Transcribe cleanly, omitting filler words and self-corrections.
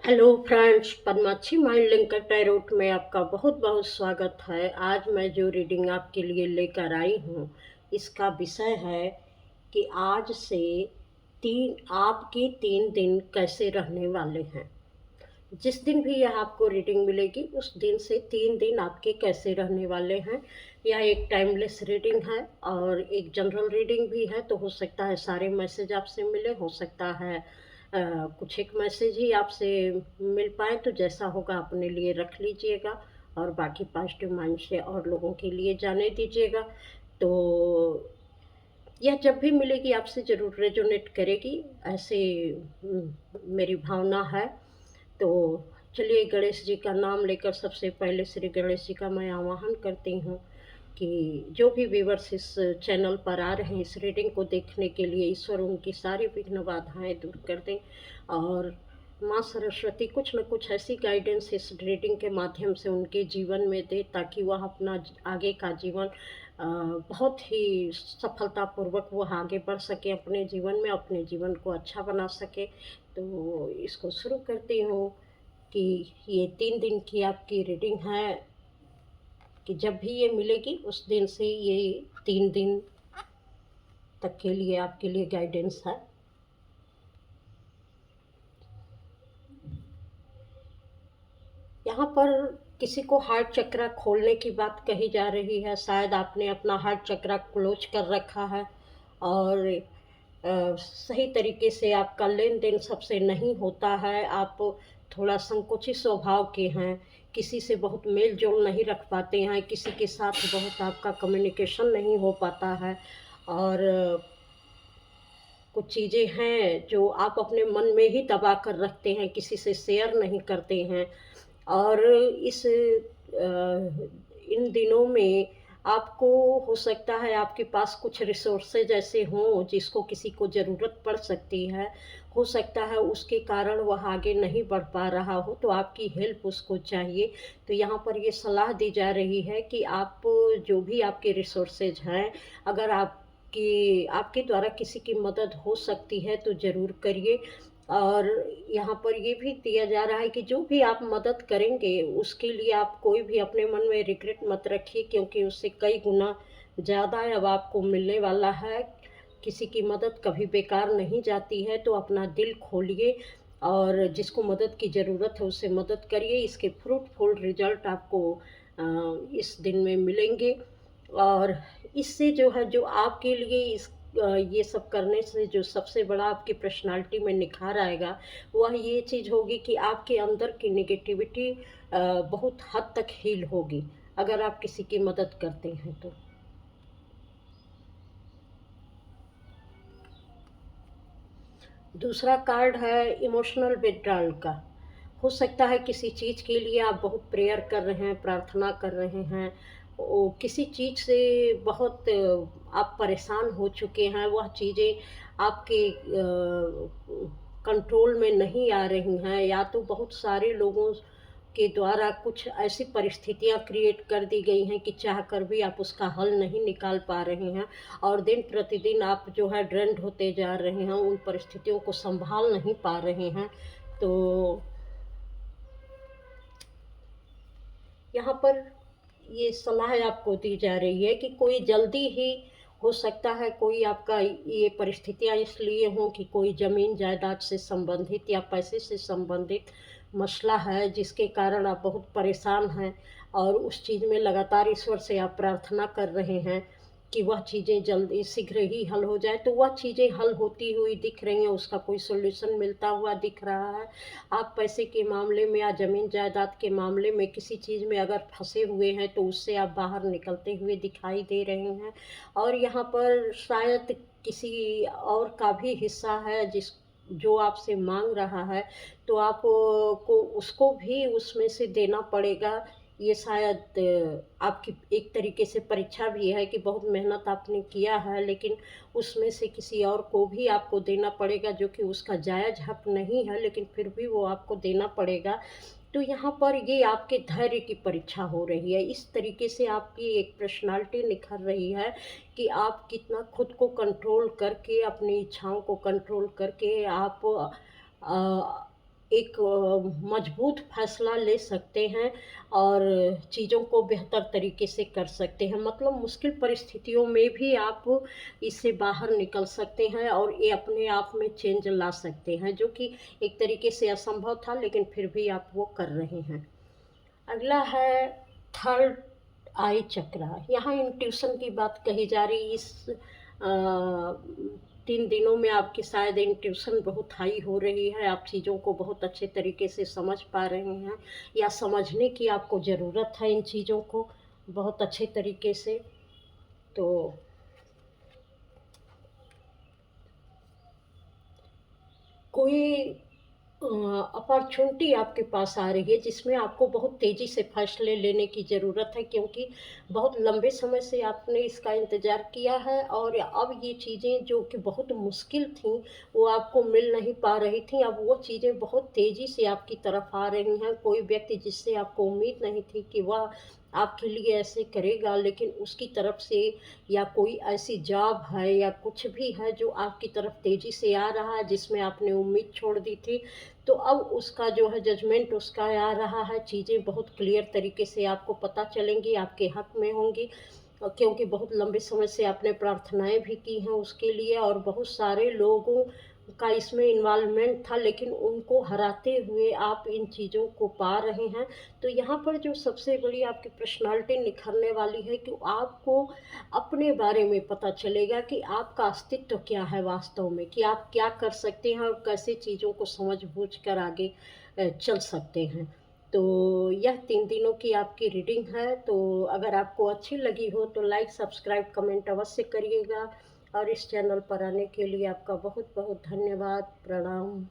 Hello friends, Padmakshi mind linker tarot में आपका बहुत बहुत स्वागत है। आज मैं जो रीडिंग आपके लिए लेकर आई हूँ, इसका विषय है कि आज से आपके 3 दिन कैसे रहने वाले हैं। जिस दिन भी यह आपको रीडिंग मिलेगी उस दिन से 3 दिन आपके कैसे रहने वाले हैं। यह एक टाइमलेस रीडिंग है और एक जनरल रीडिंग भी है, तो हो सकता है सारे मैसेज आपसे मिले, हो सकता है कुछ एक मैसेज ही आपसे मिल पाए। तो जैसा होगा अपने लिए रख लीजिएगा और बाकी पॉजिटिव माइंड से और लोगों के लिए जाने दीजिएगा। तो यह जब भी मिलेगी आपसे ज़रूर रेजोनेट करेगी, ऐसे मेरी भावना है। तो चलिए, गणेश जी का नाम लेकर सबसे पहले श्री गणेश जी का मैं आवाहन करती हूँ कि जो भी व्यूवर्स इस चैनल पर आ रहे हैं इस रीडिंग को देखने के लिए, ईश्वर उनकी सारी विघ्न बाधाएं दूर कर दें और माँ सरस्वती कुछ न कुछ ऐसी गाइडेंस इस रीडिंग के माध्यम से उनके जीवन में दे, ताकि वह अपना आगे का जीवन बहुत ही सफलतापूर्वक वह आगे बढ़ सके, अपने जीवन में अपने जीवन को अच्छा बना सके। तो इसको शुरू करती हूँ कि ये 3 दिन की आपकी रीडिंग है, कि जब भी ये मिलेगी उस दिन से ये 3 दिन तक के लिए आपके लिए गाइडेंस है। यहाँ पर किसी को हार्ट चक्रा खोलने की बात कही जा रही है। शायद आपने अपना हार्ट चक्रा क्लोज कर रखा है और सही तरीके से आपका लेन देन सबसे नहीं होता है। आप थोड़ा संकोची स्वभाव के हैं, किसी से बहुत मेल जोल नहीं रख पाते हैं, किसी के साथ बहुत आपका कम्युनिकेशन नहीं हो पाता है और कुछ चीज़ें हैं जो आप अपने मन में ही दबा कर रखते हैं, किसी से शेयर नहीं करते हैं। और इन दिनों में आपको हो सकता है आपके पास कुछ रिसोर्सेज ऐसे हों जिसको किसी को ज़रूरत पड़ सकती है। हो सकता है उसके कारण वह आगे नहीं बढ़ पा रहा हो, तो आपकी हेल्प उसको चाहिए। तो यहाँ पर ये सलाह दी जा रही है कि आप जो भी आपके रिसोर्सेज हैं, अगर आपके द्वारा किसी की मदद हो सकती है तो ज़रूर करिए। और यहाँ पर ये भी दिया जा रहा है कि जो भी आप मदद करेंगे उसके लिए आप कोई भी अपने मन में रिग्रेट मत रखिए, क्योंकि उससे कई गुना ज़्यादा अब आपको मिलने वाला है। किसी की मदद कभी बेकार नहीं जाती है, तो अपना दिल खोलिए और जिसको मदद की ज़रूरत है उससे मदद करिए। इसके फ्रूटफुल रिजल्ट आपको इस दिन में मिलेंगे और इससे जो है, जो आपके लिए ये सब करने से जो सबसे बड़ा आपकी पर्सनालिटी में निखार आएगा, वह ये चीज़ होगी कि आपके अंदर की नेगेटिविटी बहुत हद तक हील होगी, अगर आप किसी की मदद करते हैं तो। दूसरा कार्ड है इमोशनल विथड्रॉल का। हो सकता है किसी चीज़ के लिए आप बहुत प्रेयर कर रहे हैं, प्रार्थना कर रहे हैं, किसी चीज़ से बहुत आप परेशान हो चुके हैं, वह चीज़ें आपके कंट्रोल में नहीं आ रही हैं, या तो बहुत सारे लोगों के द्वारा कुछ ऐसी परिस्थितियां क्रिएट कर दी गई हैं कि चाह कर भी आप उसका हल नहीं निकाल पा रहे हैं और दिन प्रतिदिन आप जो है ड्रेन्ड होते जा रहे हैं, उन परिस्थितियों को संभाल नहीं पा रहे हैं। तो यहाँ पर ये सलाह आपको दी जा रही है कि कोई जल्दी ही, हो सकता है कोई आपका ये परिस्थितियाँ इसलिए हों कि कोई ज़मीन जायदाद से संबंधित या पैसे से संबंधित मसला है जिसके कारण आप बहुत परेशान हैं और उस चीज़ में लगातार ईश्वर से आप प्रार्थना कर रहे हैं कि वह चीज़ें जल्दी शीघ्र ही हल हो जाए। तो वह चीज़ें हल होती हुई दिख रही हैं, उसका कोई सॉल्यूशन मिलता हुआ दिख रहा है। आप पैसे के मामले में या ज़मीन जायदाद के मामले में किसी चीज़ में अगर फंसे हुए हैं तो उससे आप बाहर निकलते हुए दिखाई दे रहे हैं। और यहाँ पर शायद किसी और का भी हिस्सा है जो आपसे मांग रहा है, तो आप को उसको भी उसमें से देना पड़ेगा। ये शायद आपकी एक तरीके से परीक्षा भी है कि बहुत मेहनत आपने किया है, लेकिन उसमें से किसी और को भी आपको देना पड़ेगा, जो कि उसका जायज़ हक नहीं है, लेकिन फिर भी वो आपको देना पड़ेगा। तो यहाँ पर ये आपके धैर्य की परीक्षा हो रही है। इस तरीके से आपकी एक पर्सनालिटी निखर रही है कि आप कितना खुद को कंट्रोल करके, अपनी इच्छाओं को कंट्रोल करके आप एक मजबूत फैसला ले सकते हैं और चीज़ों को बेहतर तरीके से कर सकते हैं। मतलब मुश्किल परिस्थितियों में भी आप इससे बाहर निकल सकते हैं और ये अपने आप में चेंज ला सकते हैं, जो कि एक तरीके से असंभव था, लेकिन फिर भी आप वो कर रहे हैं। अगला है थर्ड आई चक्रा। यहाँ इंट्यूशन की बात कही जा रही। इस 3 दिनों में आपकी शायद इंट्यूशन बहुत हाई हो रही है। आप चीज़ों को बहुत अच्छे तरीके से समझ पा रहे हैं या समझने की आपको ज़रूरत है इन चीज़ों को बहुत अच्छे तरीके से। तो कोई अपॉर्चुनिटी आपके पास आ रही है जिसमें आपको बहुत तेज़ी से फैसले लेने की ज़रूरत है, क्योंकि बहुत लंबे समय से आपने इसका इंतज़ार किया है और अब ये चीज़ें जो कि बहुत मुश्किल थीं, वो आपको मिल नहीं पा रही थीं, अब वो चीज़ें बहुत तेज़ी से आपकी तरफ आ रही हैं। कोई व्यक्ति जिससे आपको उम्मीद नहीं थी कि वह आपके लिए ऐसे करेगा, लेकिन उसकी तरफ से या कोई ऐसी जॉब है या कुछ भी है जो आपकी तरफ तेज़ी से आ रहा है जिसमें आपने उम्मीद छोड़ दी थी, तो अब उसका जो है जजमेंट उसका आ रहा है। चीज़ें बहुत क्लियर तरीके से आपको पता चलेंगी, आपके हक में होंगी, क्योंकि बहुत लंबे समय से आपने प्रार्थनाएँ भी की हैं उसके लिए और बहुत सारे लोगों का इसमें इन्वॉल्वमेंट था, लेकिन उनको हराते हुए आप इन चीज़ों को पा रहे हैं। तो यहाँ पर जो सबसे बड़ी आपकी पर्सनैलिटी निखरने वाली है कि आपको अपने बारे में पता चलेगा कि आपका अस्तित्व क्या है वास्तव में, कि आप क्या कर सकते हैं और कैसे चीज़ों को समझ-बूझ कर आगे चल सकते हैं। तो यह 3 दिनों की आपकी रीडिंग है। तो अगर आपको अच्छी लगी हो तो लाइक, सब्सक्राइब, कमेंट अवश्य करिएगा और इस चैनल पर आने के लिए आपका बहुत-बहुत धन्यवाद। प्रणाम।